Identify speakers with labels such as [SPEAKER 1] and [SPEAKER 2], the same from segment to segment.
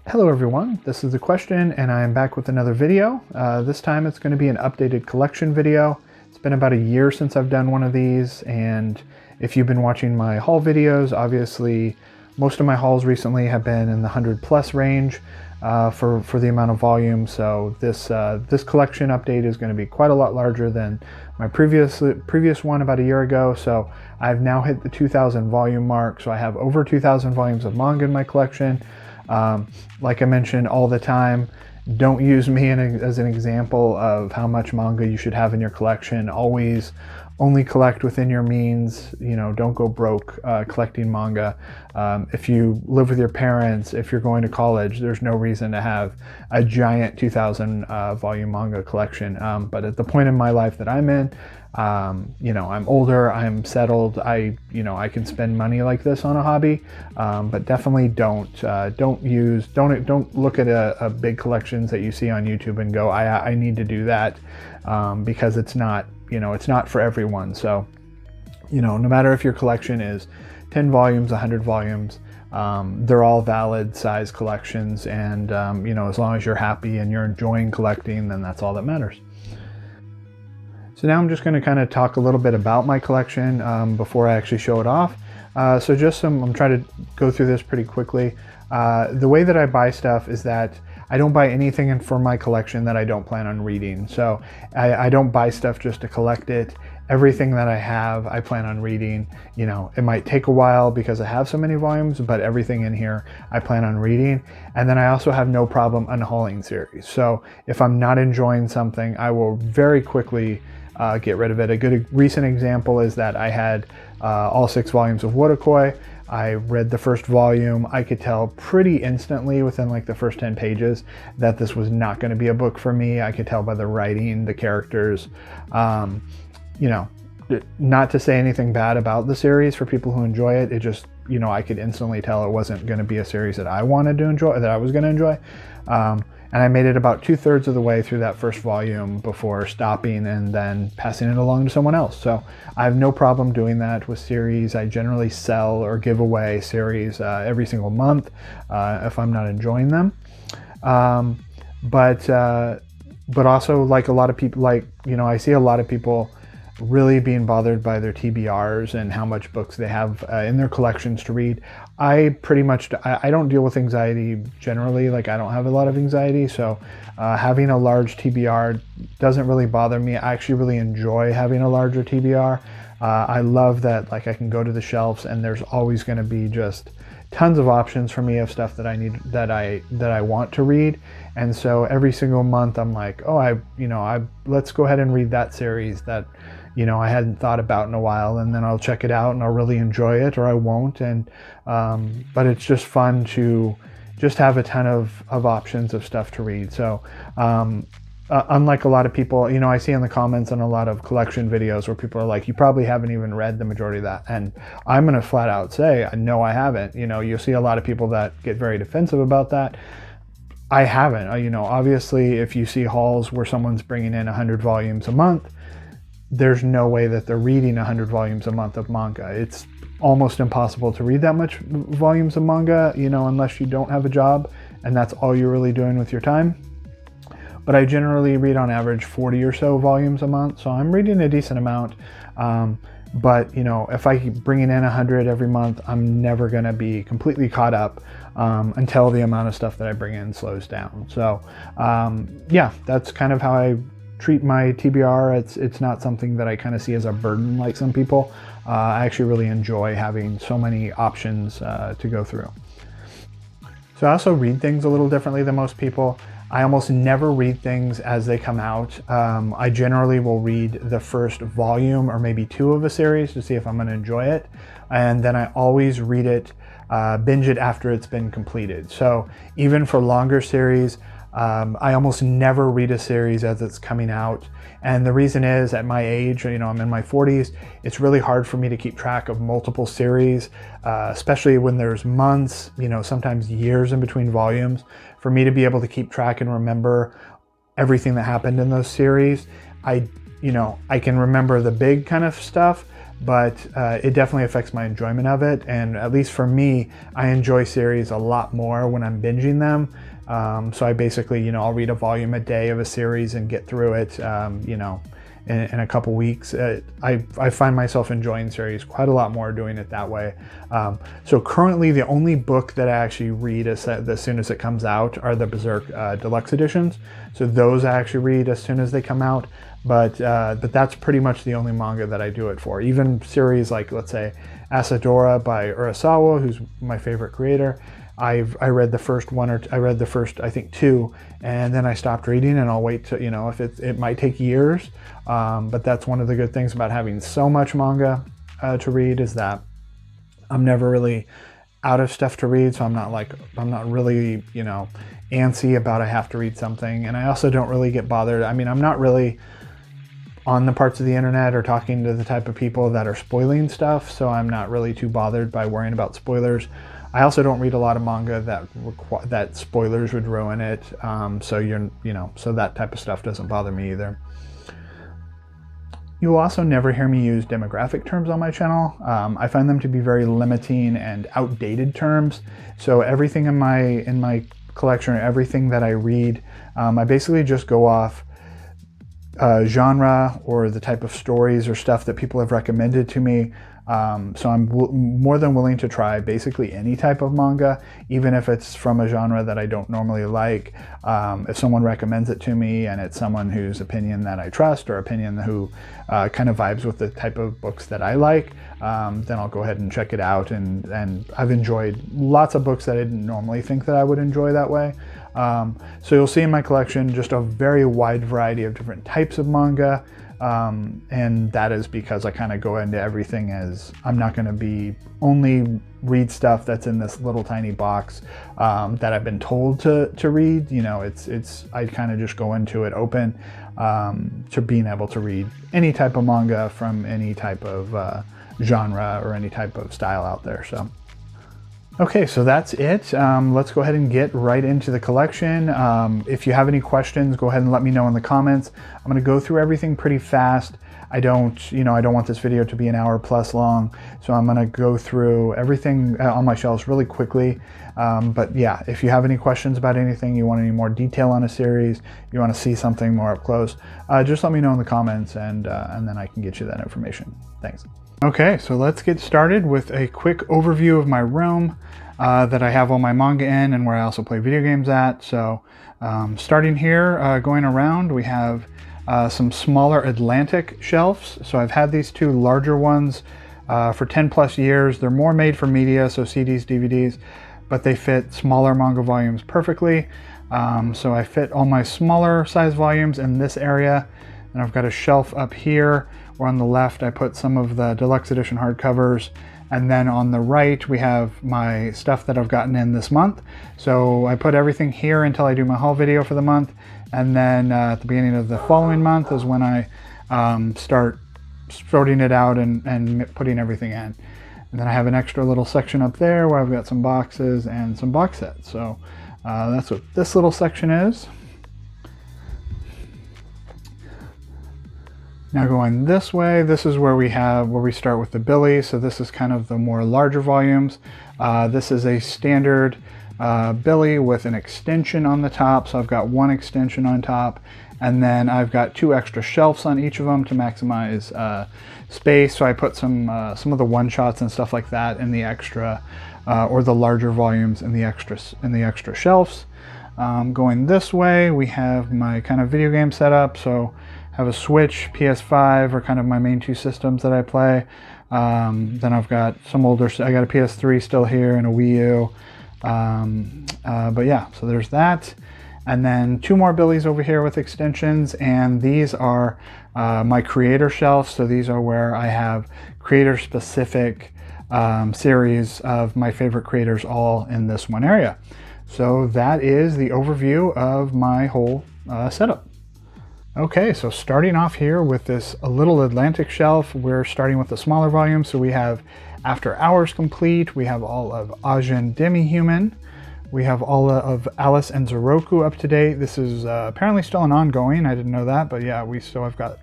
[SPEAKER 1] Hello everyone, this is the Questyen and I am back with another video. This time it's going to be an updated collection video. It's been about a year since I've done one of these, and if you've been watching my haul videos, obviously most of my hauls recently have been in the 100+ range for the amount of volume. So this collection update is going to be quite a lot larger than my previous one about a year ago. So I've now hit the 2,000 volume mark. So I have over 2,000 volumes of manga in my collection. Like I mentioned all the time, don't use me as an example of how much manga you should have in your collection. Always only collect within your means. You know, don't go broke collecting manga. If you live with your parents, if you're going to college, there's no reason to have a giant 2,000 volume manga collection. But at the point in my life that I'm in, you know, I'm older, I'm settled, I can spend money like this on a hobby, but definitely don't look at big collections that you see on YouTube and go, I need to do that, because it's not, it's not for everyone. So, no matter if your collection is 10 volumes, 100 volumes, they're all valid size collections, and as long as you're happy and you're enjoying collecting, then that's all that matters. So now I'm just going to kind of talk a little bit about my collection before I actually show it off. I'm trying to go through this pretty quickly. The way that I buy stuff is that I don't buy anything for my collection that I don't plan on reading. So I don't buy stuff just to collect it. Everything that I have, I plan on reading. It might take a while because I have so many volumes, but everything in here I plan on reading. And then I also have no problem unhauling series. So if I'm not enjoying something, I will very quickly get rid of it. A good recent example is that I had all 6 volumes of Wotakoi. I read the first volume. I could tell pretty instantly within like the first 10 pages that this was not going to be a book for me. I could tell by the writing, the characters. Not to say anything bad about the series for people who enjoy it. It just, I could instantly tell it wasn't going to be a series that I wanted to enjoy, that I was going to enjoy. And I made it about 2/3 of the way through that first volume before stopping and then passing it along to someone else. So I have no problem doing that with series. I generally sell or give away series every single month if I'm not enjoying them. But also, like a lot of people, I see a lot of people really being bothered by their TBRs and how much books they have in their collections to read. I don't deal with anxiety generally. Like, I don't have a lot of anxiety, so having a large TBR doesn't really bother me. I actually really enjoy having a larger TBR. I love that, like, I can go to the shelves and there's always going to be just tons of options for me of stuff that I need, that I want to read. And so every single month I'm like, oh, let's go ahead and read that series that I hadn't thought about in a while, and then I'll check it out and I'll really enjoy it, or I won't. And but it's just fun to just have a ton of options of stuff to read. So unlike a lot of people, I see in the comments on a lot of collection videos where people are like, you probably haven't even read the majority of that. And I'm going to flat out say, no, I haven't. You'll see a lot of people that get very defensive about that. I haven't. Obviously, if you see hauls where someone's bringing in 100 volumes a month, there's no way that they're reading 100 volumes a month of manga. It's almost impossible to read that much volumes of manga, unless you don't have a job and that's all you're really doing with your time. But I generally read on average 40 or so volumes a month, so I'm reading a decent amount. But if I keep bringing in 100 every month, I'm never going to be completely caught up until the amount of stuff that I bring in slows down. So yeah, that's kind of how I treat my TBR. It's not something that I kind of see as a burden like some people. I actually really enjoy having so many options to go through. So I also read things a little differently than most people. I almost never read things as they come out. I generally will read the first volume or maybe 2 of a series to see if I'm going to enjoy it. And then I always read it, binge it after it's been completed. So even for longer series, I almost never read a series as it's coming out. And the reason is, at my age, I'm in my 40s, it's really hard for me to keep track of multiple series, especially when there's months, sometimes years in between volumes. For me to be able to keep track and remember everything that happened in those series, I can remember the big kind of stuff, but it definitely affects my enjoyment of it. And at least for me, I enjoy series a lot more when I'm binging them. So I basically, you know, I'll read a volume a day of a series and get through it, you know, in a couple weeks. I find myself enjoying series quite a lot more doing it that way. So currently the only book that I actually read as soon as it comes out are the Berserk deluxe editions. So those I actually read as soon as they come out. But that's pretty much the only manga that I do it for. Even series like, let's say, Asadora by Urasawa, who's my favorite creator. I read the first I think 2, and then I stopped reading, and I'll wait to, you know, if it might take years, but that's one of the good things about having so much manga to read, is that I'm never really out of stuff to read. So I'm not really, you know, antsy about I have to read something. And I also don't really get bothered. I mean, I'm not really on the parts of the internet or talking to the type of people that are spoiling stuff, so I'm not really too bothered by worrying about spoilers. I also don't read a lot of manga that spoilers would ruin it, so so that type of stuff doesn't bother me either. You will also never hear me use demographic terms on my channel. I find them to be very limiting and outdated terms. So everything in my collection, or everything that I read, I basically just go off genre or the type of stories or stuff that people have recommended to me. So I'm more than willing to try basically any type of manga, even if it's from a genre that I don't normally like. If someone recommends it to me and it's someone whose opinion that I trust, or opinion who kind of vibes with the type of books that I like, then I'll go ahead and check it out. And I've enjoyed lots of books that I didn't normally think that I would enjoy that way. So you'll see in my collection just a very wide variety of different types of manga. And that is because I kind of go into everything as I'm not going to be only read stuff that's in this little tiny box that I've been told to read. You know, I kind of just go into it open to being able to read any type of manga from any type of genre or any type of style out there. So. Okay, so that's it. Let's go ahead and get right into the collection. If you have any questions, go ahead and let me know in the comments. I'm going to go through everything pretty fast. I don't want this video to be an hour plus long, so I'm going to go through everything on my shelves really quickly. But yeah, if you have any questions about anything, you want any more detail on a series, you want to see something more up close, just let me know in the comments, and then I can get you that information. Thanks. Okay, so let's get started with a quick overview of my room that I have all my manga in, and where I also play video games at. So starting here, going around, we have some smaller Atlantic shelves. So I've had these two larger ones for 10 plus years. They're more made for media, so CDs, DVDs, but they fit smaller manga volumes perfectly. So I fit all my smaller size volumes in this area, and I've got a shelf up here where on the left I put some of the deluxe edition hardcovers, and then on the right we have my stuff that I've gotten in this month. So I put everything here until I do my haul video for the month, and then at the beginning of the following month is when I start sorting it out and putting everything in. And then I have an extra little section up there where I've got some boxes and some box sets. So that's what this little section is. Now going this way, this is where we start with the Billy. So this is kind of the more larger volumes. This is a standard Billy with an extension on the top. So I've got one extension on top, and then I've got two extra shelves on each of them to maximize space. So I put some of the one-shots and stuff like that in the extra or the larger volumes in the extra shelves. Going this way, we have my kind of video game setup. So have a Switch, PS5 are kind of my main two systems that I play. Then I've got some older, I got a PS3 still here and a Wii U. But yeah, so there's that. And then two more Billies over here with extensions, and these are my creator shelves. So these are where I have creator specific series of my favorite creators all in this one area. So that is the overview of my whole setup. Okay, so starting off here with this a little Atlantic shelf, we're starting with the smaller volume. So we have After Hours Complete, we have all of Ajin Demi-Human, we have all of Alice and Zoroku up to date. This is apparently still an ongoing, I didn't know that, but yeah, I've got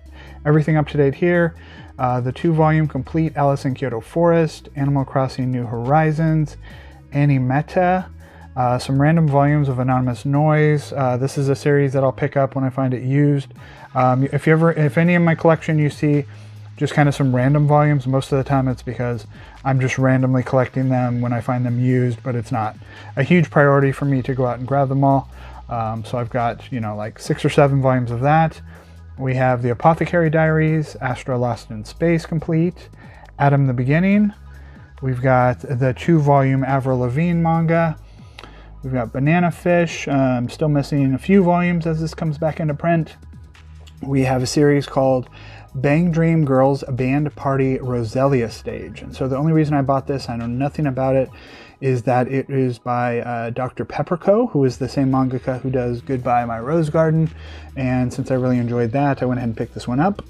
[SPEAKER 1] everything up to date here. The 2-volume complete Alice in Kyoto Forest, Animal Crossing New Horizons, Animeta, some random volumes of Anonymous Noise. This is a series that I'll pick up when I find it used. If any in my collection you see just kind of some random volumes, most of the time it's because I'm just randomly collecting them when I find them used, but it's not a huge priority for me to go out and grab them all. So I've got, like 6 or 7 volumes of that. We have the Apothecary Diaries, Astra Lost in Space complete, Adam the Beginning. We've got the 2-volume Avril Lavigne manga. We've got Banana Fish. I'm still missing a few volumes as this comes back into print. We have a series called Bang Dream Girls Band Party Roselia Stage. And so the only reason I bought this, I know nothing about it, is that it is by Dr. Pepperco, who is the same mangaka who does Goodbye My Rose Garden. And since I really enjoyed that, I went ahead and picked this one up.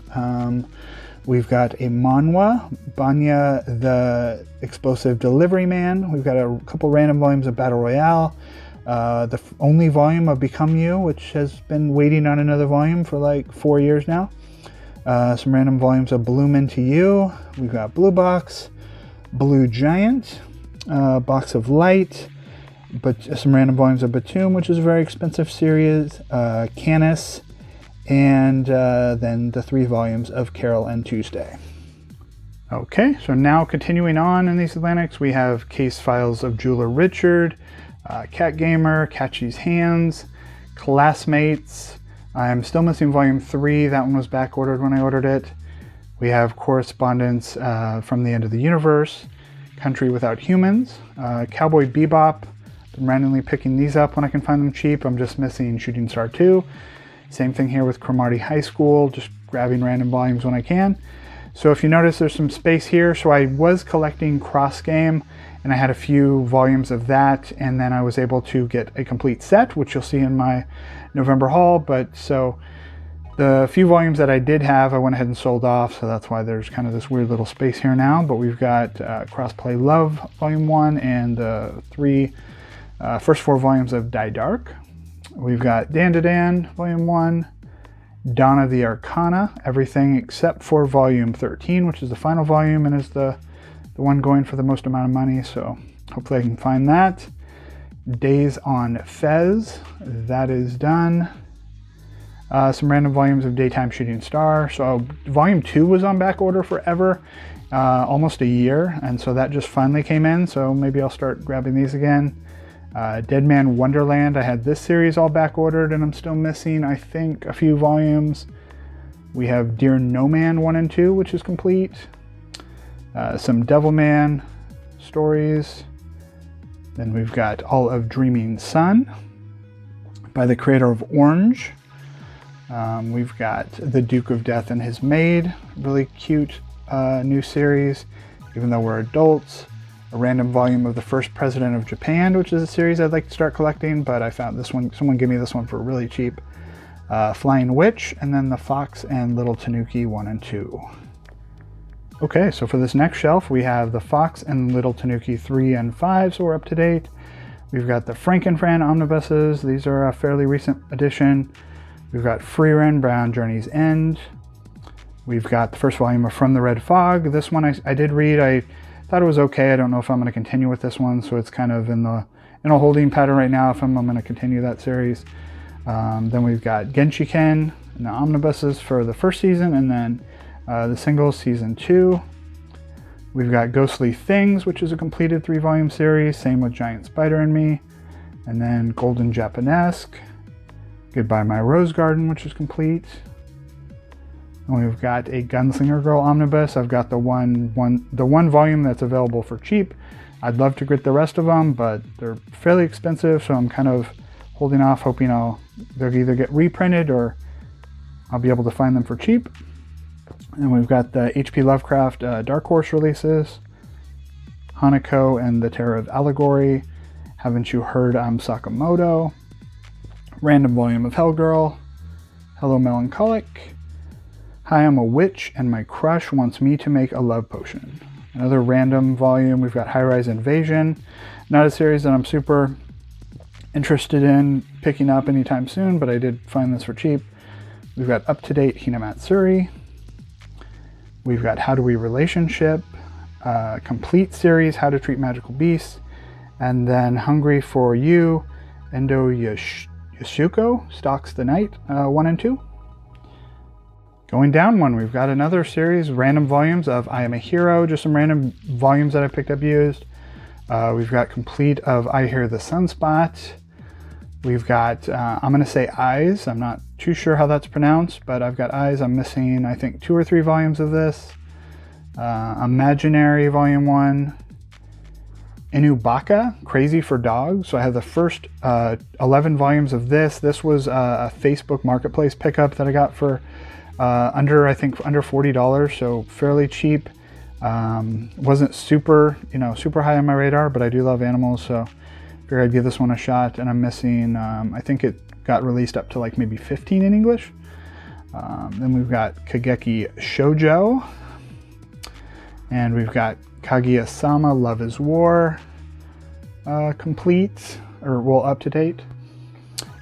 [SPEAKER 1] We've got a manhwa, Banya the Explosive Delivery Man. We've got a couple random volumes of Battle Royale. The only volume of Become You, which has been waiting on another volume for like 4 years now. Some random volumes of Bloom Into You. We've got Blue Box, Blue Giant, Box of Light, but some random volumes of Batum, which is a very expensive series, Canis, and then the 3 volumes of Carol and Tuesday. Okay, so now continuing on in these Atlantics, we have Case Files of Jeweler Richard, Cat Gamer, Catchy's Hands, Classmates. I'm still missing volume 3. That one was back ordered when I ordered it. We have Correspondence from the End of the Universe, Country Without Humans, Cowboy Bebop. I'm randomly picking these up when I can find them cheap. I'm just missing Shooting Star 2. Same thing here with Cromartie High School, just grabbing random volumes when I can. So if you notice, there's some space here. So I was collecting Cross Game, and I had a few volumes of that, and then I was able to get a complete set, which you'll see in my November haul. But so the few volumes that I did have, I went ahead and sold off, so that's why there's kind of this weird little space here now. But we've got Crossplay Love Volume 1 and the first 4 volumes of Die Dark. We've got Dan to Dan Volume 1, Dawn of the Arcana, everything except for Volume 13, which is the final volume and is the one going for the most amount of money, so hopefully I can find that. Days on Fez, that is done. Some random volumes of Daytime Shooting Star. So Volume 2 was on back order forever, almost a year, and so that just finally came in, so maybe I'll start grabbing these again. Dead Man Wonderland, I had this series all back ordered and I'm still missing, I think, a few volumes. We have Dear No Man 1 and 2, which is complete. Some Devilman stories. Then we've got all of Dreaming Sun by the creator of Orange. We've got The Duke of Death and His Maid, really cute new series, even though we're adults. A random volume of The First President of Japan, which is a series I'd like to start collecting, but I found this one, someone gave me this one for really cheap. Flying Witch, and then The Fox and Little Tanuki 1 and 2. Okay, so for this next shelf, we have The Fox and Little Tanuki 3 and 5, so we're up to date. We've got the Frankenfran omnibuses. These are a fairly recent addition. We've got Freeran Brown Journey's End. We've got the first volume of From the Red Fog. This one I did read. I thought it was okay. I don't know if I'm going to continue with this one, so it's kind of in a holding pattern right now if I'm going to continue that series. Then we've got Genshiken and the omnibuses for the first season, and then the singles season 2. We've got Ghostly Things, which is a completed 3-volume series, same with Giant Spider and Me. And then Golden Japanesque, Goodbye My Rose Garden, which is complete. And we've got a Gunslinger Girl omnibus. I've got the one volume that's available for cheap. I'd love to get the rest of them, but they're fairly expensive, so I'm kind of holding off, hoping they'll either get reprinted or I'll be able to find them for cheap. And we've got the H.P. Lovecraft Dark Horse releases, Hanako and the Terror of Allegory, Haven't You Heard I'm Sakamoto, random volume of Hellgirl, Hello Melancholic, Hi, I'm a Witch and My Crush Wants Me to Make a Love Potion. Another random volume, we've got High Rise Invasion, not a series that I'm super interested in picking up anytime soon, but I did find this for cheap. We've got Up to Date Hinamatsuri, We've got How Do We Relationship, complete series, How to Treat Magical Beasts, and then Hungry for You, Endo Yashuko, Stalks the Night, 1 and 2. Going down one, we've got another series, random volumes of I Am a Hero, just some random volumes that I picked up used. We've got complete of I Hear the Sunspot. We've got, I'm going to say Eyes. I'm not too sure how that's pronounced, but I've got Eyes. I'm missing, I think, 2 or 3 volumes of this. Imaginary, Volume 1. Inubaka, Crazy for Dogs. So I have the first 11 volumes of this. This was a Facebook Marketplace pickup that I got for under $40, so fairly cheap. Wasn't super high on my radar, but I do love animals, so figured I'd give this one a shot. And I'm missing, I think it got released up to like maybe 15 in English. Then we've got Kageki Shoujo, and we've got Kaguya-sama Love is War, complete, or well, up to date.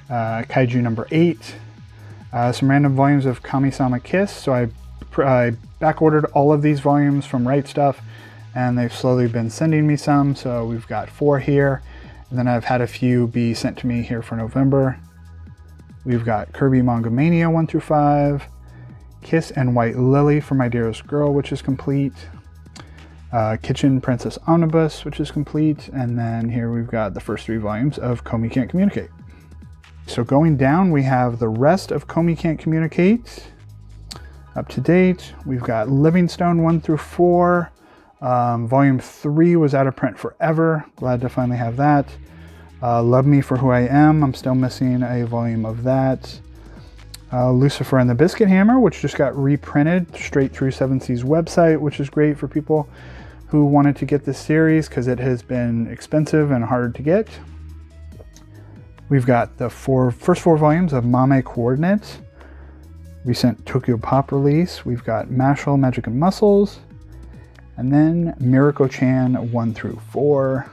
[SPEAKER 1] Kaiju number 8. Some random volumes of Kami-sama Kiss. So I back ordered all of these volumes from Right Stuff, and they've slowly been sending me some. So we've got 4 here, and then I've had a few be sent to me here for November. We've got Kirby Manga Mania 1 through 5, Kiss and White Lily for My Dearest Girl, which is complete. Kitchen Princess Omnibus, which is complete. And then here we've got the first 3 volumes of Komi Can't Communicate. So going down, we have the rest of Komi Can't Communicate. Up to date, we've got Livingstone 1 through 4. Volume 3 was out of print forever. Glad to finally have that. Love Me for Who I Am. I'm still missing a volume of that. Lucifer and the Biscuit Hammer, which just got reprinted straight through 7 Seas website, which is great for people who wanted to get this series because it has been expensive and hard to get. We've got the first 4 volumes of Mame Coordinates, recent Tokyo Pop release. We've got Mashal, Magic and Muscles, and then Mirako-chan 1 through 4.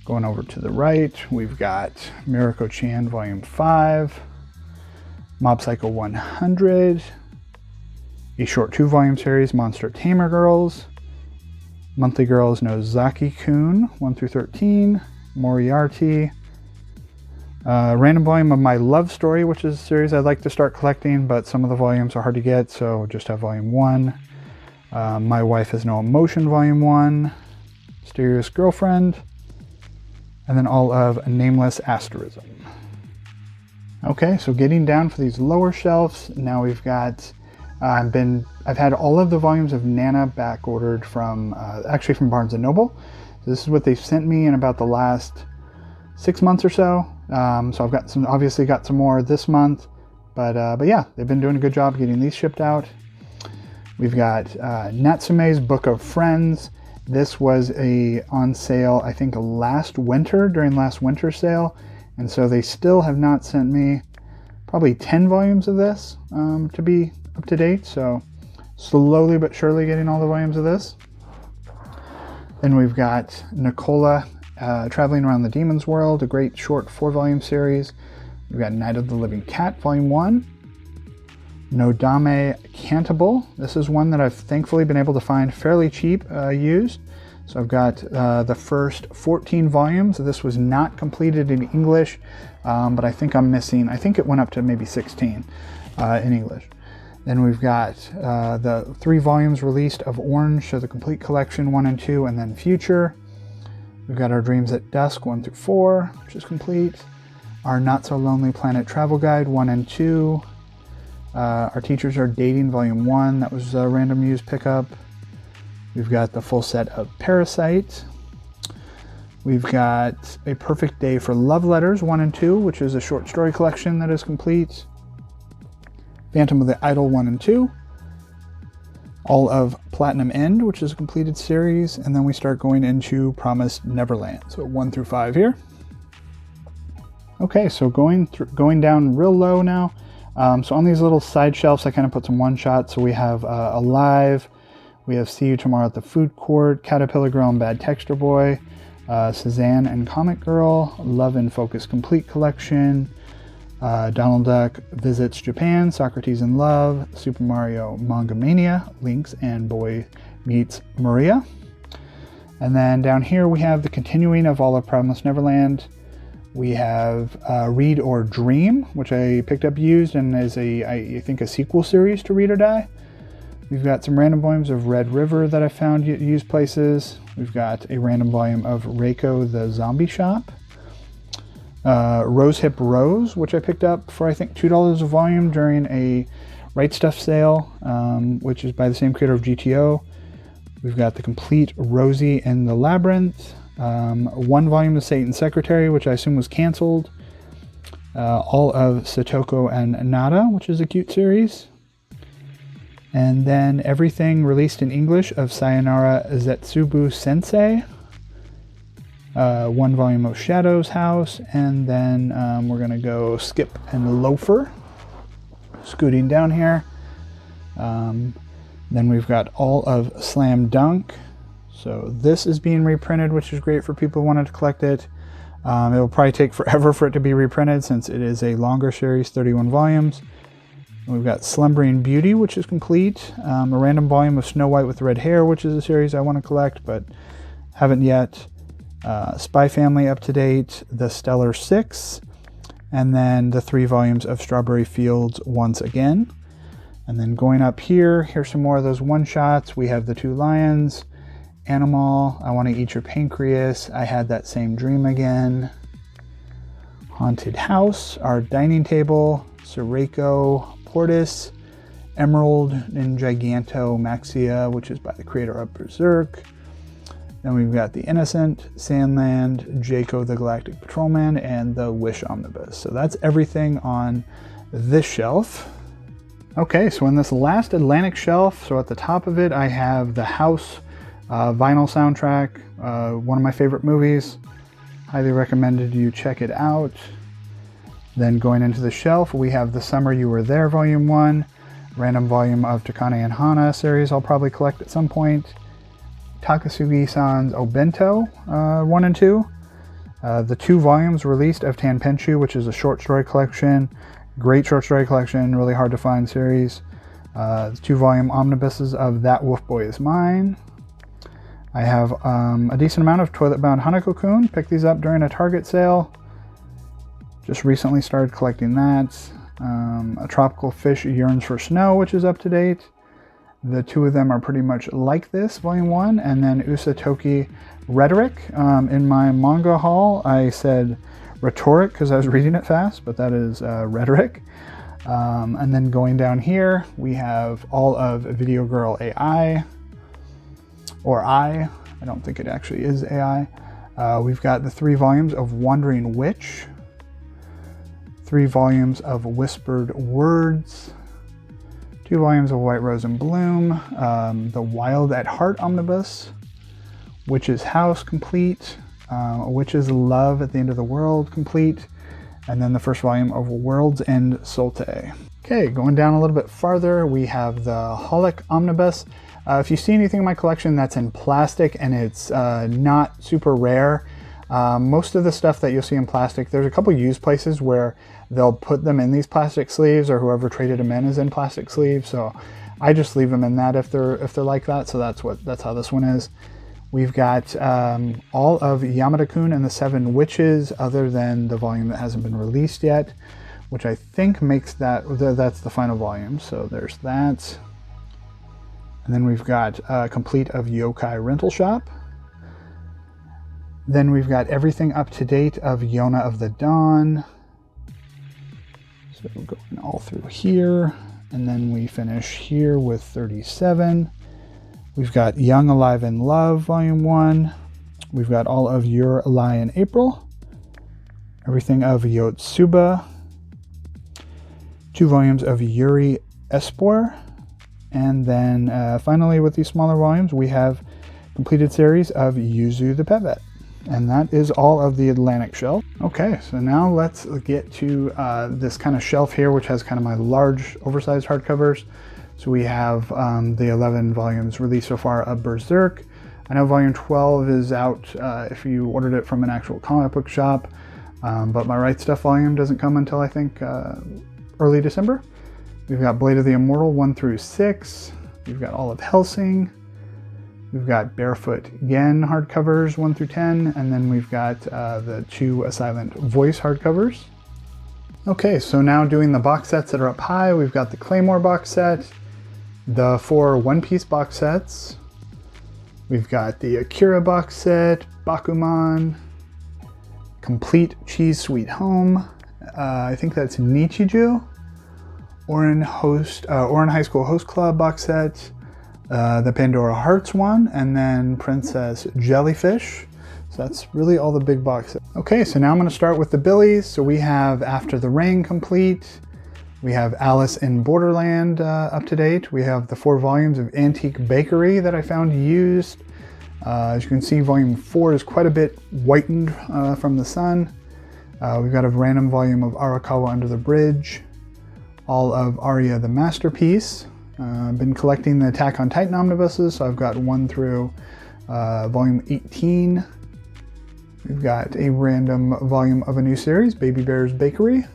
[SPEAKER 1] Going over to the right, we've got Mirako-chan Volume 5, Mob Psycho 100, a short 2-volume series, Monster Tamer Girls, Monthly Girls Nozaki-kun 1 through 13, Moriarty, random volume of My Love Story, which is a series I'd like to start collecting, but some of the volumes are hard to get, so just have Volume 1. My Wife Has No Emotion, Volume 1. Mysterious Girlfriend. And then all of Nameless Asterism. Okay, so getting down for these lower shelves, now we've got, I've had all of the volumes of Nana back ordered from, actually from Barnes & Noble. So this is what they've sent me in about the last 6 months or so. So I've got obviously got some more this month, but yeah, they've been doing a good job getting these shipped out. We've got Natsume's Book of Friends. This was on sale, I think, last winter, during last winter sale, and so they still have not sent me probably 10 volumes of this to be up to date. So slowly but surely getting all the volumes of this. Then we've got Nicola. Traveling Around the Demon's World, a great short 4-volume series. We've got Night of the Living Cat, Volume 1. Nodame Cantabile. This is one that I've thankfully been able to find fairly cheap used. So I've got the first 14 volumes. This was not completed in English, but I think I think it went up to maybe 16 in English. Then we've got the 3 volumes released of Orange, so the complete collection 1 and 2, and then Future. We've got Our Dreams at Dusk 1 through 4, which is complete. Our Not So Lonely Planet Travel Guide 1 and 2. Our Teachers Are Dating Volume 1, that was a random used pickup. We've got the full set of Parasite. We've got A Perfect Day for Love Letters 1 and 2, which is a short story collection that is complete. Phantom of the Idol 1 and 2. All of Platinum End, which is a completed series, and then we start going into Promised Neverland, so 1 through 5 here. Okay, so going down real low now. So on these little side shelves, I kind of put some one-shots. So we have Alive, we have See You Tomorrow at the Food Court, Caterpillar Girl and Bad Texture Boy, Suzanne and Comic Girl, Love and Focus Complete Collection, Donald Duck Visits Japan, Socrates in Love, Super Mario Manga Mania, Lynx and Boy Meets Maria. And then down here we have the continuing of all of Promised Neverland. We have Read or Dream, which I picked up used and is I think a sequel series to Read or Die. We've got some random volumes of Red River that I found used places. We've got a random volume of Reiko the Zombie Shop. Rosehip Rose, which I picked up for I think $2 a volume during a Right Stuff sale, which is by the same creator of GTO. We've got the complete Rosie and the Labyrinth. One volume of Satan's Secretary, which I assume was canceled. All of Satoko and Nada, which is a cute series. And then everything released in English of Sayonara Zetsubu Sensei. One volume of Shadow's House. And then we're going to go Skip and Loafer. Scooting down here. Then we've got all of Slam Dunk. So this is being reprinted, which is great for people who wanted to collect it. It'll probably take forever for it to be reprinted since it is a longer series, 31 volumes. We've got Slumbering Beauty, which is complete. A random volume of Snow White with Red Hair, which is a series I want to collect, but haven't yet. Spy Family up to date, The Stellar Six, and then the 3 volumes of Strawberry Fields once again. And then going up here, here's some more of those one-shots. We have The Two Lions, Animal, I Want to Eat Your Pancreas, I Had That Same Dream Again, Haunted House, Our Dining Table, Sureiko Portis, Emerald and Giganto Maxia, which is by the creator of Berserk. Then we've got The Innocent, Sandland, Jaco the Galactic Patrolman, and the Wish Omnibus. So that's everything on this shelf. Okay, so in this last Atlantic shelf, so at the top of it, I have the House vinyl soundtrack, one of my favorite movies. Highly recommended you check it out. Then going into the shelf, we have The Summer You Were There, Volume 1, random volume of Takane and Hana series I'll probably collect at some point. Takasugi-san's Obento 1 and 2. The 2 volumes released of Tanpenshu, which is a short story collection. Great short story collection, really hard to find series. The 2 volume omnibuses of That Wolf Boy Is Mine. I have a decent amount of Toilet Bound Hanako-kun. Picked these up during a Target sale. Just recently started collecting that. A Tropical Fish Yearns for Snow, which is up to date. The 2 of them are pretty much like this, Volume 1. And then Usatoki Rhetoric. In my manga haul, I said Rhetoric because I was reading it fast, but that is Rhetoric. And then going down here, we have all of Video Girl AI. Or I don't think it actually is AI. We've got the 3 volumes of Wandering Witch. 3 volumes of Whispered Words. 2 volumes of White Rose and Bloom. The Wild at Heart Omnibus. Witch's House complete. Witch's Love at the End of the World complete. And then the first volume of World's End Solte. Okay, going down a little bit farther, we have the Holic Omnibus. If you see anything in my collection that's in plastic and it's not super rare, most of the stuff that you'll see in plastic, there's a couple used places where they'll put them in these plastic sleeves, or whoever traded them in is in plastic sleeves. So I just leave them in that if they're like that. So that's how this one is. We've got all of Yamada-kun and the 7 Witches, other than the volume that hasn't been released yet, which I think makes that's the final volume. So there's that. And then we've got complete of Yokai Rental Shop. Then we've got everything up to date of Yona of the Dawn. So we're going all through here. And then we finish here with 37. We've got Young, Alive, and Love, Volume 1. We've got all of Your Lie in April. Everything of Yotsuba. 2 volumes of Yuri Espor. And then finally, with these smaller volumes, we have completed series of Yuzu the Pet Vet. And that is all of the Atlantic shelf. Okay, so now let's get to this kind of shelf here, which has kind of my large, oversized hardcovers. So we have the 11 volumes released so far of Berserk. I know volume 12 is out if you ordered it from an actual comic book shop. But my Right Stuff volume doesn't come until I think early December. We've got Blade of the Immortal 1 through 6. We've got all of Hellsing. We've got Barefoot Yen hardcovers 1 through 10, and then we've got the 2 A Silent Voice hardcovers. Okay, so now doing the box sets that are up high, we've got the Claymore box set, the 4 One Piece box sets, we've got the Akira box set, Bakuman, Complete Cheese Sweet Home, I think that's Nichijou, Ouran High School Host Club box set, the Pandora Hearts one, and then Princess Jellyfish. So that's really all the big boxes. Okay, so now I'm going to start with the Billies. So we have After the Rain complete. We have Alice in Borderland up to date. We have the 4 volumes of Antique Bakery that I found used. As you can see, volume 4 is quite a bit whitened from the sun. We've got a random volume of Arakawa Under the Bridge. All of Aria the Masterpiece. I've been collecting the Attack on Titan omnibuses, so I've got 1 through volume 18. We've got a random volume of a new series, Baby Bear's Bakery.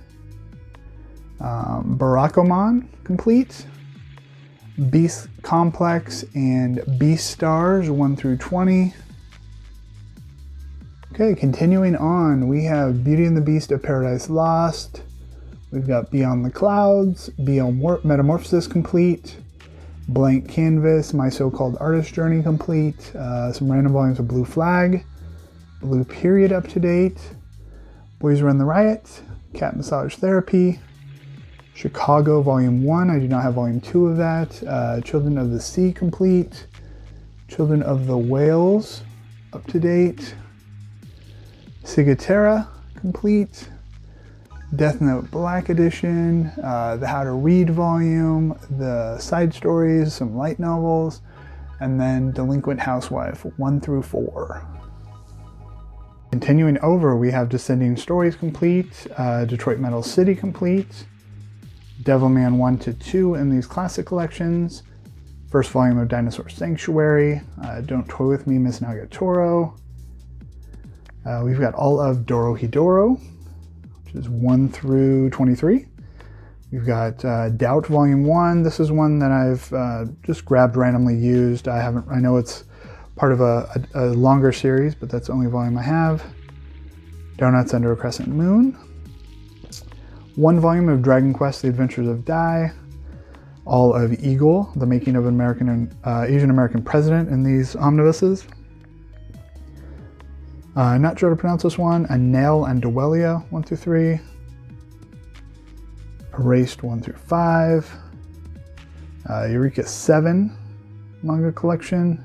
[SPEAKER 1] Barakamon complete. Beast Complex and Beast Stars 1 through 20. Okay, continuing on, we have Beauty and the Beast of Paradise Lost. We've got Beyond the Clouds, Metamorphosis complete, Blank Canvas, My So-Called Artist Journey complete, some random volumes of Blue Flag, Blue Period up to date, Boys Run the Riot, Cat Massage Therapy, Chicago Volume 1, I do not have Volume 2 of that, Children of the Sea complete, Children of the Whales up to date, Sigatera complete, Death Note Black Edition, the How to Read volume, the side stories, some light novels, and then Delinquent Housewife 1 through 4. Continuing over, we have Descending Stories complete, Detroit Metal City complete, Devilman 1 to 2 in these classic collections, first volume of Dinosaur Sanctuary, Don't Toy With Me, Miss Nagatoro. We've got all of Dorohedoro, which is 1 through 23. We've got Doubt Volume 1. This is one that I've just grabbed randomly used. I know it's part of a longer series, but that's the only volume I have. Donuts Under a Crescent Moon. 1 volume of Dragon Quest: The Adventures of Dai. All of Eagle, the making of an Asian American president in these omnibuses. Not sure how to pronounce this one. Anel and Dwelia 1 through 3. Erased 1 through 5. Eureka 7 manga collection.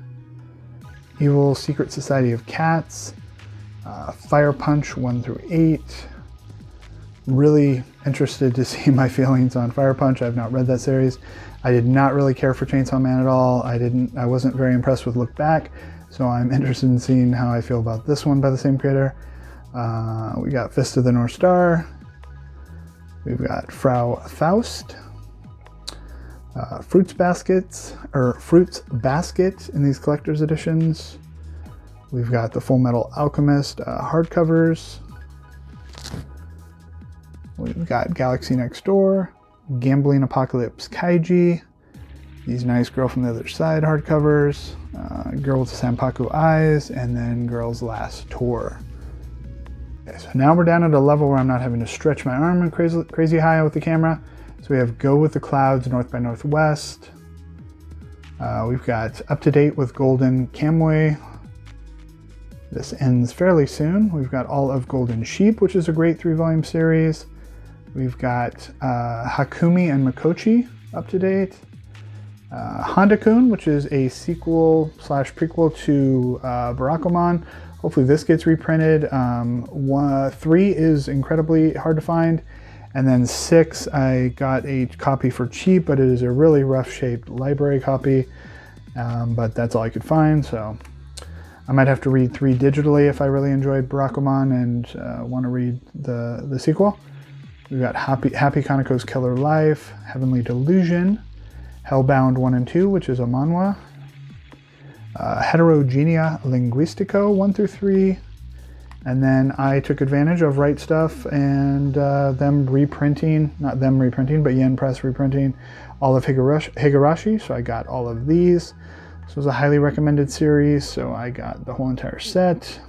[SPEAKER 1] Evil Secret Society of Cats. Fire Punch 1 through 8. Really interested to see my feelings on Fire Punch. I have not read that series. I did not really care for Chainsaw Man at all. I wasn't very impressed with Look Back, so I'm interested in seeing how I feel about this one by the same creator. We got Fist of the North Star. We've got Frau Faust. Fruits Basket in these collector's editions. We've got the Full Metal Alchemist hardcovers. We've got Galaxy Next Door, Gambling Apocalypse Kaiji, these nice Girl from the Other Side hardcovers, Girl with the Sanpaku Eyes, and then Girl's Last Tour. Okay, so now we're down at a level where I'm not having to stretch my arm and crazy high with the camera. So we have Go with the Clouds, North by Northwest. We've got Up to Date with Golden Kamuy. This ends fairly soon. We've got all of Golden Sheep, which is a great 3-volume series. We've got Hakumi and Mikochi up to date. Honda-kun, which is a sequel/prequel to Barakamon. Hopefully this gets reprinted. 3 is incredibly hard to find. And then 6, I got a copy for cheap, but it is a really rough-shaped library copy. But that's all I could find, so I might have to read 3 digitally if I really enjoyed Barakamon and want to read the sequel. We've got Happy Kaneko's Killer Life, Heavenly Delusion, Hellbound 1 and 2, which is a manhwa, Heterogenea Linguistico 1 through 3, And then I took advantage of Right Stuff and them reprinting, not them reprinting, but Yen Press reprinting all of Higurashi. So I got all of these. This was a highly recommended series, so I got the whole entire set,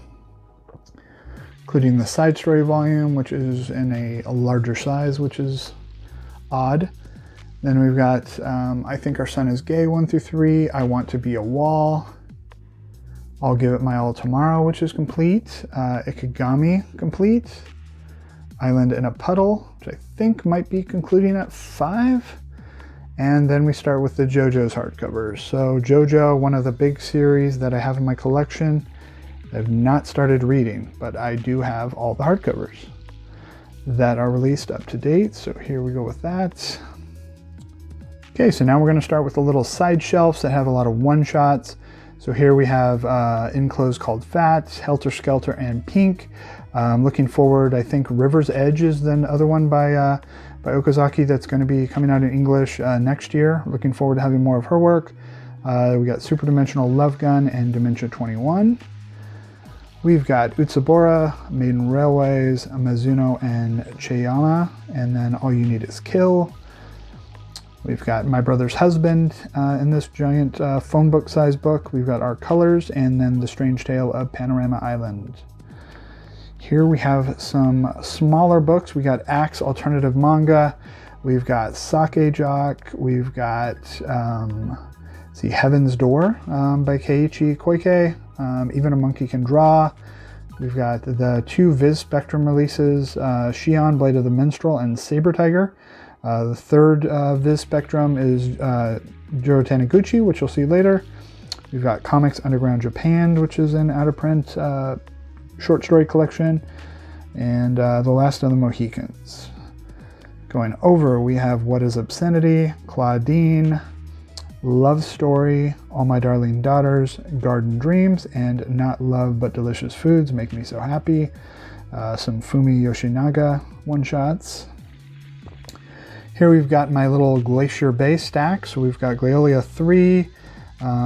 [SPEAKER 1] including the side story volume, which is in a larger size, which is odd. Then we've got I Think Our Son Is Gay 1 through 3, I Want to Be a Wall, I'll Give It My All Tomorrow, which is complete, Ikigami complete, Island in a Puddle, which I think might be concluding at 5. And then we start with the JoJo's hardcovers. So JoJo, one of the big series that I have in my collection, I've not started reading, but I do have all the hardcovers that are released up to date. So here we go with that. Okay, so now we're going to start with the little side shelves that have a lot of one-shots. So here we have Enclosed Called Fat, Helter Skelter, and Pink. Looking forward, I think River's Edge is the other one by Okazaki that's going to be coming out in English next year. Looking forward to having more of her work. We got Super Dimensional Love Gun and Dementia 21. We've got Utsubora, Maiden Railways, Mizuno, and Cheyama, and then All You Need Is Kill. We've got My Brother's Husband in this giant phone book size book. We've got Our Colors, and then The Strange Tale of Panorama Island. Here we have some smaller books. We got Axe Alternative Manga. We've got Sake Jock. We've got Heaven's Door by Keiichi Koike. Even a Monkey Can Draw. We've got the 2 Viz Spectrum releases, Shion, Blade of the Minstrel, and Saber Tiger. The 3rd Viz Spectrum is Jiro Taniguchi, which you'll see later. We've got Comics Underground Japan, which is in out-of-print short story collection, and The Last of the Mohicans. Going over, we have What is Obscenity, Claudine, Love Story, All My Darling Daughters, Garden Dreams, and Not Love But Delicious Foods Make Me So Happy. Some Fumi Yoshinaga one-shots. Here we've got my little Glacier Bay stack. So we've got Glaolia 3,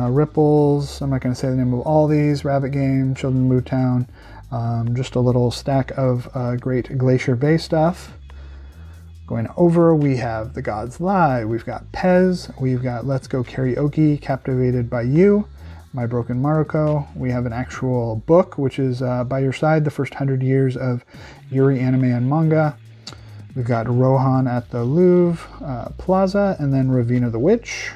[SPEAKER 1] Ripples, I'm not going to say the name of all these, Rabbit Game, Children of Mootown, just a little stack of great Glacier Bay stuff. Going over, we have The Gods Lie, we've got Pez, we've got Let's Go Karaoke, Captivated by You, My Broken Maruko. We have an actual book, which is By Your Side, The First 100 Years of Yuri Anime and Manga. We've got Rohan at the Louvre Plaza, and then Ravina the Witch.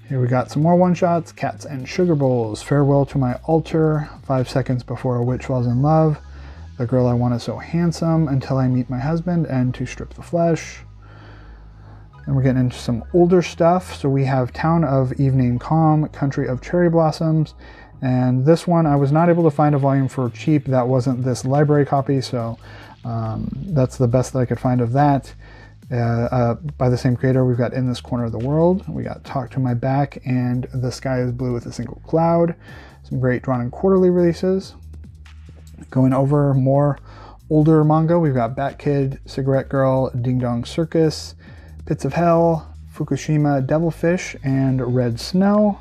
[SPEAKER 1] Here we got some more one-shots, Cats and Sugar Bowls, Farewell to My Altar, 5 Seconds Before a Witch Falls in Love, The Girl I Want Is So Handsome, Until I Meet My Husband, and To Strip the Flesh. And we're getting into some older stuff. So we have Town of Evening Calm, Country of Cherry Blossoms, and this one I was not able to find a volume for cheap that wasn't this library copy, so that's the best that I could find of that. By the same creator, we've got In This Corner of the World, we got Talk to My Back, and The Sky is Blue with a Single Cloud. Some great drawn and quarterly releases. Going over more older manga, we've got Bat Kid, Cigarette Girl, Ding Dong Circus, Pits of Hell, Fukushima Devilfish, and Red Snow.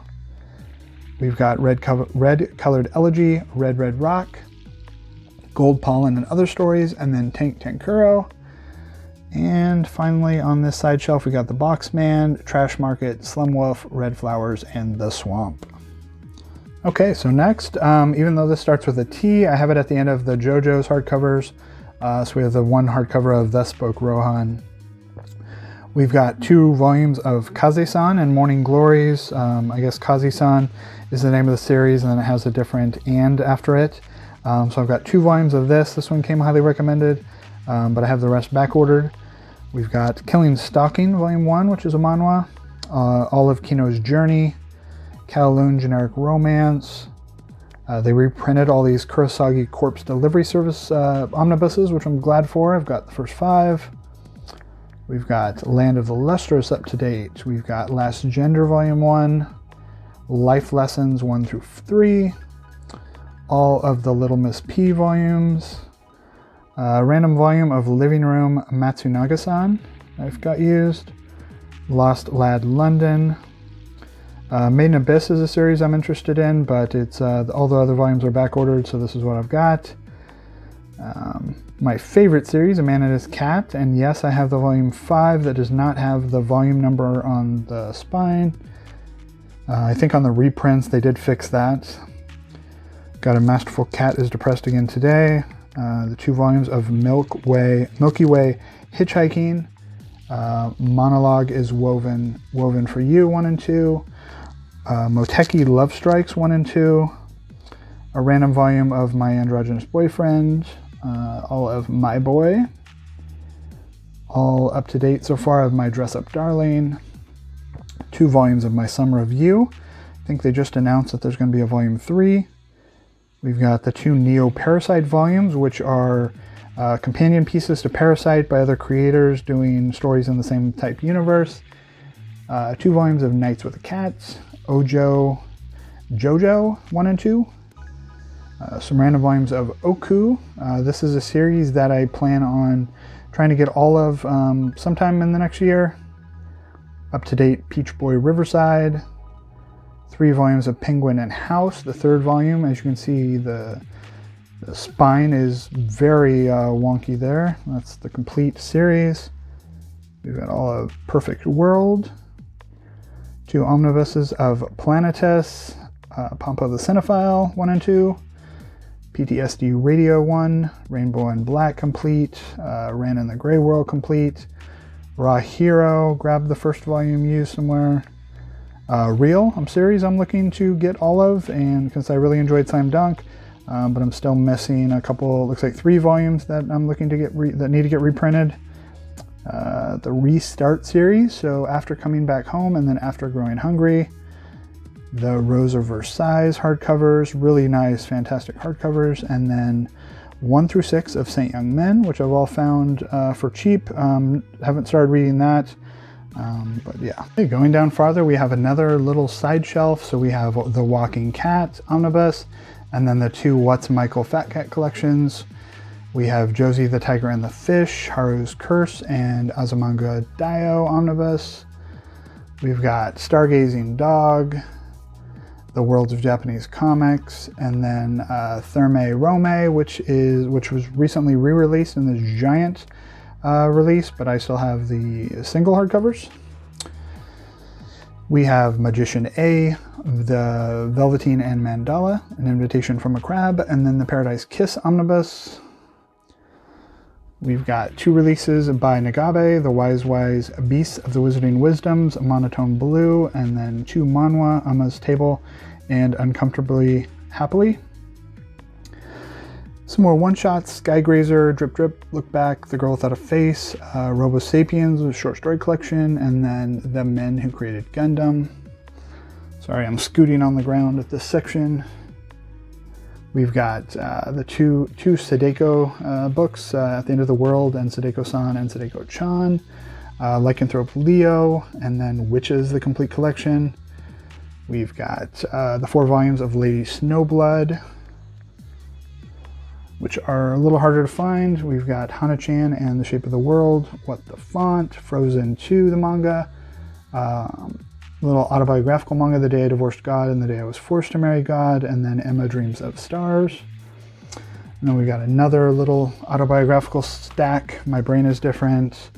[SPEAKER 1] We've got Red Colored Elegy, Red Red Rock, Gold Pollen and Other Stories, and then Tank Tankuro. And finally, on this side shelf, we got The Boxman, Trash Market, Slum Wolf, Red Flowers, and The Swamp. Okay, so next, even though this starts with a T, I have it at the end of the JoJo's hardcovers. So we have the 1 hardcover of Thus Spoke Rohan. We've got 2 volumes of Kaze-san and Morning Glories. I guess Kaze-san is the name of the series, and then it has a different "and" after it. So I've got 2 volumes of this. This one came highly recommended, but I have the rest back ordered. We've got Killing Stalking, Volume 1, which is a manhwa, Olive Kino's Journey, Kowloon Generic Romance. They reprinted all these Kurosagi Corpse Delivery Service omnibuses, which I'm glad for. I've got the first 5. We've got Land of the Lustrous up to date. We've got Last Gender Volume 1, Life Lessons 1 through 3, all of the Little Miss P volumes, random volume of Living Room Matsunaga-san I've got used, Lost Lad London, Maiden Abyss is a series I'm interested in, but it's all the other volumes are back ordered, so this is what I've got. My favorite series, A Man and His Cat, and yes, I have the volume 5 that does not have the volume number on the spine. I think on the reprints they did fix that. Got A Masterful Cat is Depressed Again Today. The 2 volumes of Milky Way Hitchhiking. Monologue is Woven for You, 1 and 2. Moteki Love Strikes 1 and 2. A random volume of My Androgynous Boyfriend. All of My Boy. All up to date so far of My Dress Up Darling. 2 volumes of My Summer of You. I think they just announced that there's going to be a volume 3. We've got the 2 Neo Parasite volumes, which are companion pieces to Parasite by other creators doing stories in the same type universe. 2 volumes of Nights with the Cats. Jojo 1 and 2. Some random volumes of Oku. This is a series that I plan on trying to get all of sometime in the next year. Up to date Peach Boy Riverside. 3 volumes of Penguin and House. The 3rd volume, as you can see, the spine is very wonky there. That's the complete series. We've got all of Perfect World. 2 omnibuses of Planetus. Pampa the Cinephile 1 and 2. PTSD Radio 1. Rainbow and Black complete. Ran in the Grey World complete. Raw Hero, grab the 1st volume used somewhere. Real, series I'm looking to get all of, and because I really enjoyed Slam Dunk, but I'm still missing a couple, looks like 3 volumes that I'm looking to get, that need to get reprinted. The Restart series, so After Coming Back Home and then After Growing Hungry. The Rose of Versailles hardcovers, really nice, fantastic hardcovers, and then 1 through 6 of Saint Young Men, which I've all found for cheap. Haven't started reading that, but yeah. Okay, going down farther, we have another little side shelf. So we have The Walking Cat omnibus, and then the 2 What's Michael Fat Cat collections. We have Josie the Tiger and the Fish, Haru's Curse, and Azumanga Daioh omnibus. We've got Stargazing Dog, The Worlds of Japanese Comics, and then Thermae Rome, which was recently re-released in this giant release, but I still have the single hardcovers. We have Magician A, the Velveteen and Mandala, An Invitation from a Crab, and then the Paradise Kiss omnibus. We've got 2 releases by Nagabe, The Wise Beasts of the Wizarding Wisdoms, Monotone Blue, and then 2 manhwa, Amma's Table and Uncomfortably Happily. Some more one-shots, Skygrazer, Drip Drip, Look Back, The Girl Without a Face, Robo Sapiens, a short story collection, and then The Men Who Created Gundam. Sorry, I'm scooting on the ground at this section. We've got the two Sadeko books, At the End of the World and Sadeko-san and Sadeko-chan, Lycanthrope Leo, and then Witches, the complete collection. We've got the 4 volumes of Lady Snowblood, which are a little harder to find. We've got Hana-chan and The Shape of the World, What the Font, Frozen 2, the manga, little autobiographical manga, The Day I Divorced God and The Day I Was Forced to Marry God, and then Emma Dreams of Stars. And then we got another little autobiographical stack, My Brain is Different,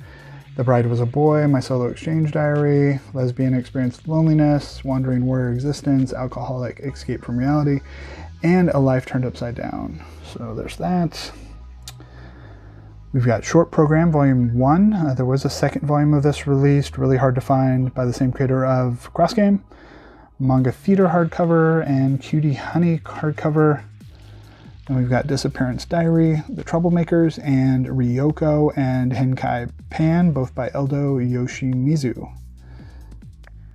[SPEAKER 1] The Bride Was a Boy, My Solo Exchange Diary, Lesbian Experienced Loneliness, Wandering Warrior Existence, Alcoholic Escape from Reality, and A Life Turned Upside Down. So there's that. We've got Short Program Volume 1. There was a 2nd volume of this released, really hard to find, by the same creator of Cross Game. Manga Theater hardcover and Cutie Honey hardcover. And we've got Disappearance Diary, The Troublemakers, and Ryoko and Henkai Pan, both by Eldo Yoshimizu.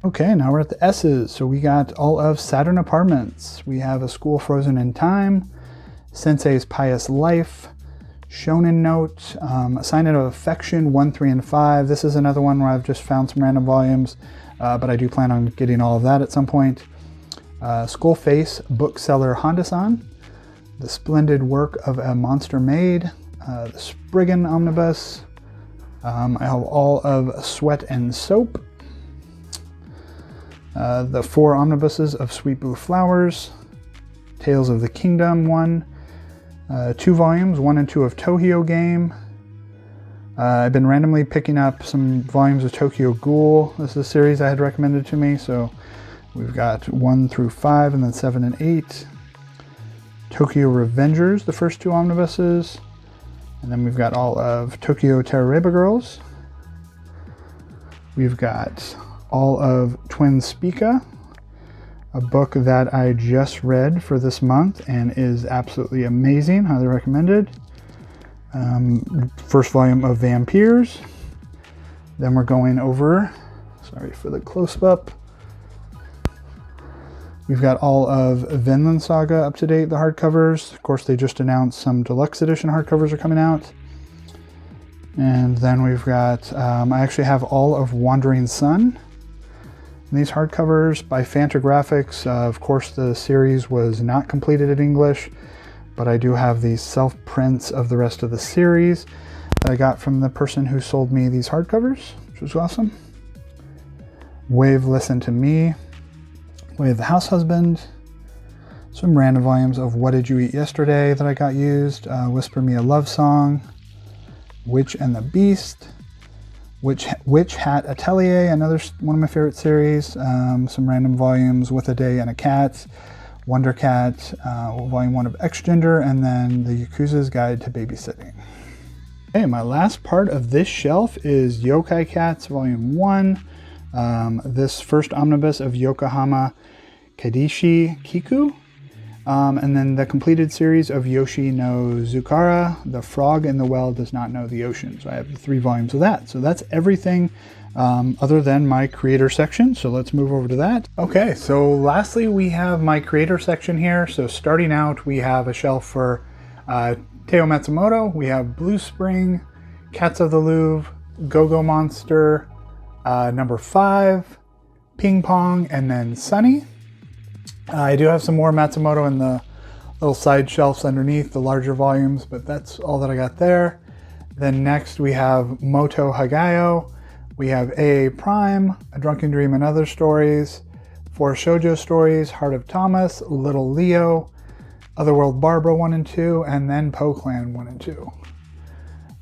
[SPEAKER 1] Okay, now we're at the S's. So we got all of Saturn Apartments. We have A School Frozen in Time, Sensei's Pious Life, Shonen Note, A Sign of Affection 1, 3, and 5. This is another one where I've just found some random volumes, but I do plan on getting all of that at some point. Skull Face, Bookseller Honda-san, The Splendid Work of a Monster Maid, the Spriggan Omnibus. I have all of Sweat and Soap. The 4 omnibuses of Sweet Blue Flowers, Tales of the Kingdom 1, 2 volumes, 1 and 2 of Tohyo Game. I've been randomly picking up some volumes of Tokyo Ghoul. This is a series I had recommended to me, so we've got 1 through 5 and then 7 and 8. Tokyo Revengers, the first 2 omnibuses. And then we've got all of Tokyo Terroreba Girls. We've got all of Twin Spica, a book that I just read for this month and is absolutely amazing, highly recommended. First volume of Vampires. Then we're going over, sorry for the close-up. We've got all of Vinland Saga up to date, the hardcovers. Of course, they just announced some deluxe edition hardcovers are coming out. And then we've got, I actually have all of Wandering Sun. These hardcovers by Fantagraphics. Of course, the series was not completed in English, but I do have these self-prints of the rest of the series that I got from the person who sold me these hardcovers, which was awesome. Wave Listen to Me, Wave the House Husband, some random volumes of What Did You Eat Yesterday that I got used, Whisper Me a Love Song, Witch and the Beast, Witch Hat Atelier, another one of my favorite series, some random volumes, With a Day and a Cat, Wonder Cat, volume 1 of X Gender, and then the Yakuza's Guide to Babysitting. Okay, my last part of this shelf is Yokai Cats volume 1, this first omnibus of Yokohama Kadishi Kiku, and then the completed series of Yoshi no Zukara, The Frog in the Well Does Not Know the Ocean. So I have the 3 volumes of that. So that's everything other than my creator section. So let's move over to that. Okay, so lastly we have my creator section here. So starting out, we have a shelf for Teo Matsumoto. We have Blue Spring, Cats of the Louvre, Go-Go Monster, number 5, Ping Pong, and then Sunny. I do have some more Matsumoto in the little side shelves underneath the larger volumes, but that's all that I got there. Then next we have Moto Hagayo. We have AA Prime, A Drunken Dream and Other Stories, 4 Shoujo Stories, Heart of Thomas, Little Leo, Otherworld Barbara 1 and 2, and then Po Clan 1 and 2.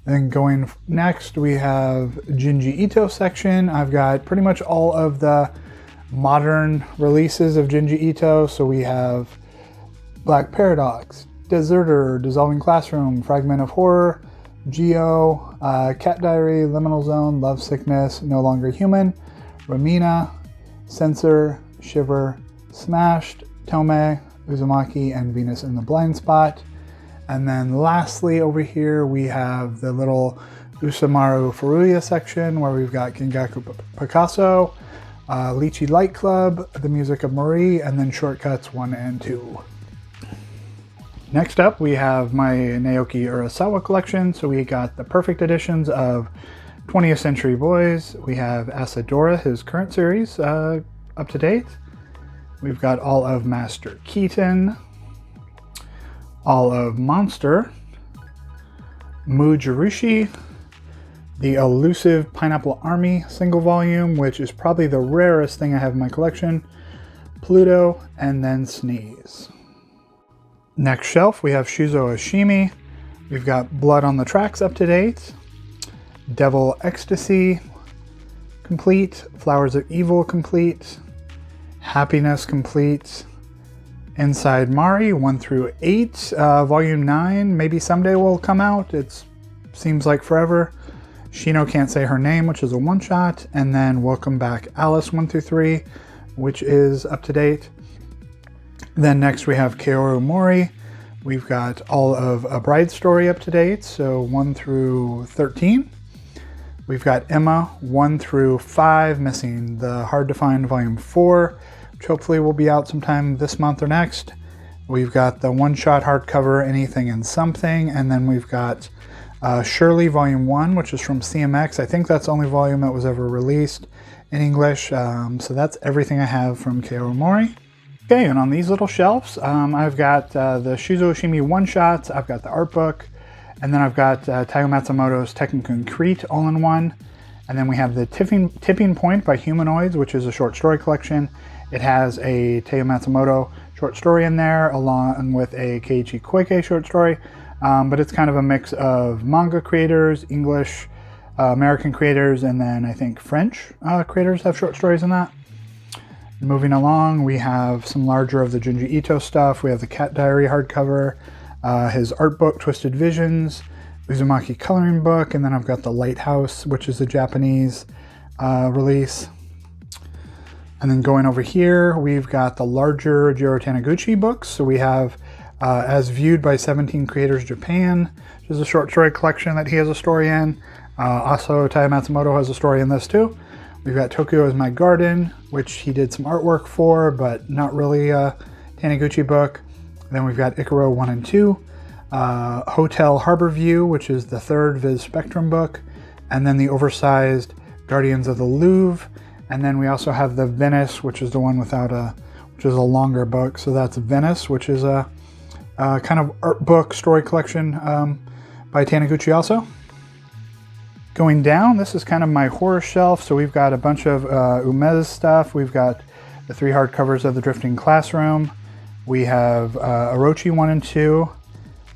[SPEAKER 1] Then going next, we have Junji Ito section. I've got pretty much all of the modern releases of Junji Ito. So we have Black Paradox, Deserter, Dissolving Classroom, Fragment of Horror, Geo, Cat Diary, Liminal Zone, Love Sickness, No Longer Human, Ramina, Censor, Shiver, Smashed, Tome, Uzumaki, and Venus in the Blind Spot. And then lastly over here we have the little Usamaru Furuya section where we've got Kingaku Picasso, Lychee Light Club, The Music of Marie, and then Shortcuts 1 and 2. Next up we have my Naoki Urasawa collection. So we got the perfect editions of 20th Century Boys. We have Asadora, his current series, up to date. We've got all of Master Keaton, all of Monster, Mujirushi, the Elusive Pineapple Army single volume, which is probably the rarest thing I have in my collection, Pluto, and then Sneeze. Next shelf, we have Shuzo Oshimi. We've got Blood on the Tracks up to date, Devil Ecstasy complete, Flowers of Evil complete, Happiness complete, Inside Mari 1 through 8, volume 9, maybe someday will come out. It seems like forever. Shino Can't Say Her Name, which is a one-shot, and then Welcome Back Alice 1 through 3, which is up to date. Then next we have Kaoru Mori. We've got all of A Bride Story up to date, so 1 through 13. We've got Emma 1 through 5, missing the Hard to Find volume 4, which hopefully will be out sometime this month or next. We've got the one-shot hardcover Anything and Something, and then we've got Shirley volume 1, which is from CMX. I think that's the only volume that was ever released in English. So that's everything I have from Kaoru Mori. Okay, and on these little shelves, I've got the Shuzo Oshimi one-shots, I've got the art book, and then I've got Taiyo Matsumoto's Tekken Concrete all-in-one, And then we have the Tipping Point by Humanoids, which is a short story collection. It has a Teo Matsumoto short story in there, along with a Keiichi Koike short story. But it's kind of a mix of manga creators, English, American creators, and then I think French creators have short stories in that. Moving along, we have some larger of the Junji Ito stuff. We have the Cat Diary hardcover, his art book, Twisted Visions, Uzumaki coloring book, and then I've got the Lighthouse, which is a Japanese release. And then going over here, we've got the larger Jiro Taniguchi books. So we have As Viewed by 17 Creators Japan, which is a short story collection that he has a story in. Also, Taya Matsumoto has a story in this too. We've got Tokyo is My Garden, which he did some artwork for, but not really a Taniguchi book. Then we've got Ikaro 1 and 2. Hotel Harbor View, which is the third Viz Spectrum book, and then the oversized Guardians of the Louvre, and then we also have the Venice, which is the one which is a longer book. So that's Venice, which is a kind of art book story collection by Taniguchi also. Going down, this is kind of my horror shelf. So we've got a bunch of Umez stuff. We've got the 3 hardcovers of The Drifting Classroom. We have Orochi 1 and 2.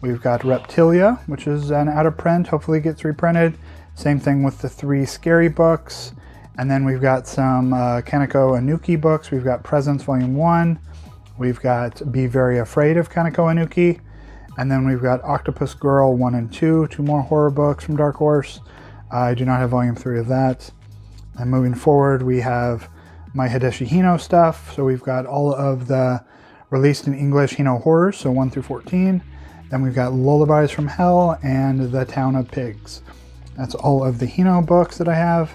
[SPEAKER 1] We've got Reptilia, which is an out of print, hopefully gets reprinted. Same thing with the 3 scary books. And then we've got some Kaneko Anuki books. We've got Presence Volume 1. We've got Be Very Afraid of Kaneko Anuki. And then we've got Octopus Girl 1 and 2, 2 more horror books from Dark Horse. I do not have Volume 3 of that. And moving forward, we have my Hideshi Hino stuff. So we've got all of the released in English Hino horrors, so 1 through 14. Then we've got Lullabies from Hell and The Town of Pigs. That's all of the Hino books that I have.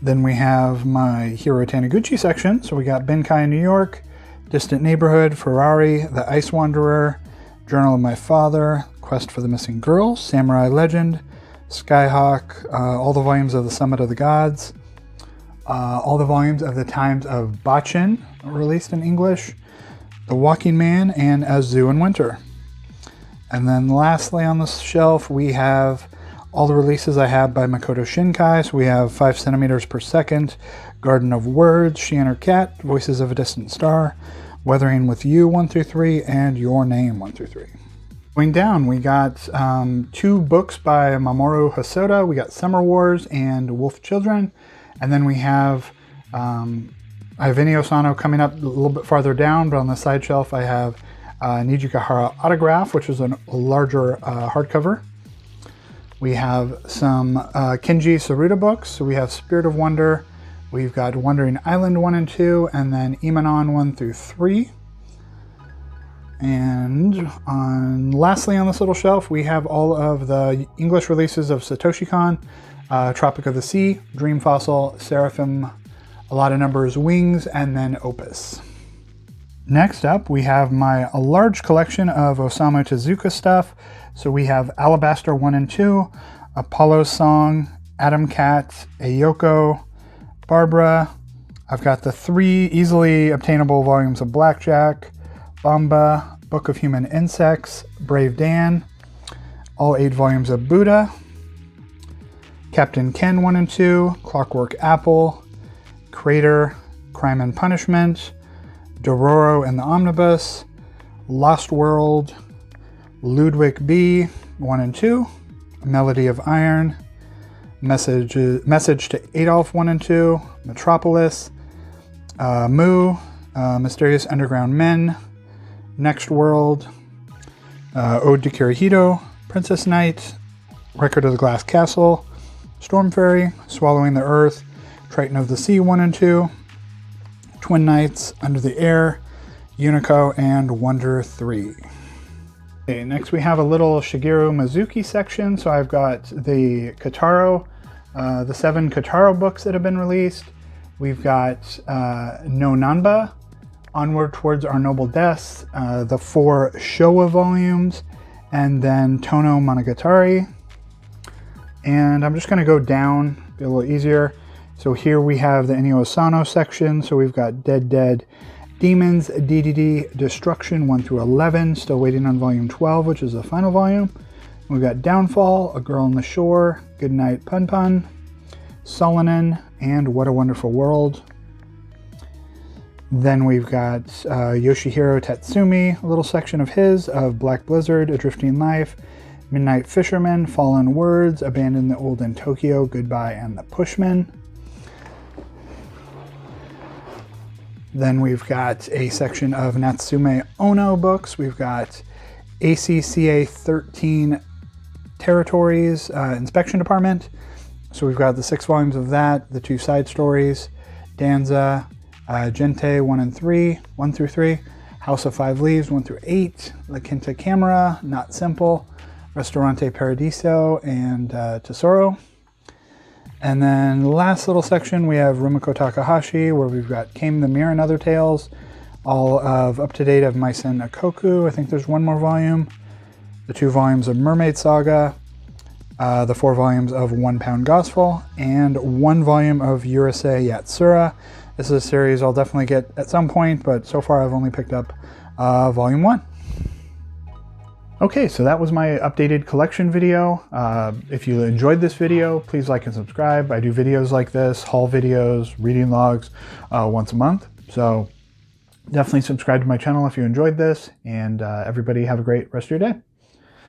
[SPEAKER 1] Then we have my Hiro Taniguchi section. So we got Benkai in New York, Distant Neighborhood, Ferrari, The Ice Wanderer, Journal of My Father, Quest for the Missing Girl, Samurai Legend, Skyhawk, all the volumes of The Summit of the Gods, all the volumes of The Times of Bachin, released in English, The Walking Man, and As Zoo in Winter. And then lastly on the shelf, we have all the releases I have by Makoto Shinkai. So we have 5 centimeters per second, Garden of Words, She and Her Cat, Voices of a Distant Star, Weathering with You 1 through 3, and Your Name 1 through 3. Going down, we got 2 books by Mamoru Hosoda. We got Summer Wars and Wolf Children. And then we have I have Inio Sano coming up a little bit farther down, but on the side shelf I have Nijikahara Autograph, which is a larger hardcover. We have some Kenji Saruta books. So we have Spirit of Wonder, we've got Wandering Island 1 and 2, and then Imanon 1 through 3. And lastly on this little shelf, we have all of the English releases of Satoshi Kon, Tropic of the Sea, Dream Fossil, Seraphim, A Lot of Numbers, Wings, and then Opus. Next up, we have a large collection of Osamu Tezuka stuff. So we have Alabaster 1 and 2, Apollo's Song, Atom Cat, Ayoko, Barbara. I've got the 3 easily obtainable volumes of Blackjack, Bamba, Book of Human Insects, Brave Dan, all 8 volumes of Buddha, Captain Ken 1 and 2, Clockwork Apple, Crater, Crime and Punishment, Dororo and the Omnibus, Lost World, Ludwig B 1 and 2, Melody of Iron, Message to Adolf 1 and 2, Metropolis, Mu, Mysterious Underground Men, Next World, Ode to Kirihito, Princess Knight, Record of the Glass Castle, Storm Fairy, Swallowing the Earth, Triton of the Sea 1 and 2, Twin Knights, Under the Air, Unico, and Wonder 3. Okay, next we have a little Shigeru Mizuki section. So I've got the Kataro, the 7 Kataro books that have been released. We've got No Nanba, Onward Towards Our Noble Deaths, the 4 Showa volumes, and then Tono Monogatari. And I'm just going to go down, be a little easier. So here we have the Inio Asano section. So we've got Dead Dead Demons, DDD Destruction 1 through 11. Still waiting on volume 12, which is the final volume. We've got Downfall, A Girl on the Shore, Goodnight Pun Pun, Solonin, and What a Wonderful World. Then we've got Yoshihiro Tatsumi, a little section of his, of Black Blizzard, A Drifting Life, Midnight Fisherman, Fallen Words, Abandon the Old in Tokyo, Goodbye and the Pushman. Then we've got a section of Natsume Ono books. We've got ACCA 13 Territories Inspection Department. So we've got the 6 volumes of that, the 2 side stories, Danza, Gente 1 through 3, House of 5 Leaves 1 through 8, La Quinta Camera, Not Simple, Restaurante Paradiso, and Tesoro. And then the last little section, we have Rumiko Takahashi, where we've got Came the Mirror and Other Tales, all of up to date of Maisen Akoku. I think there's 1 more volume, the 2 volumes of Mermaid Saga, the 4 volumes of 1 Pound Gospel, and 1 volume of Urusei Yatsura. This is a series I'll definitely get at some point, but so far I've only picked up volume 1. Okay, so that was my updated collection video. If you enjoyed this video, please like and subscribe. I do videos like this, haul videos, reading logs once a month. So definitely subscribe to my channel if you enjoyed this, and everybody have a great rest of your day.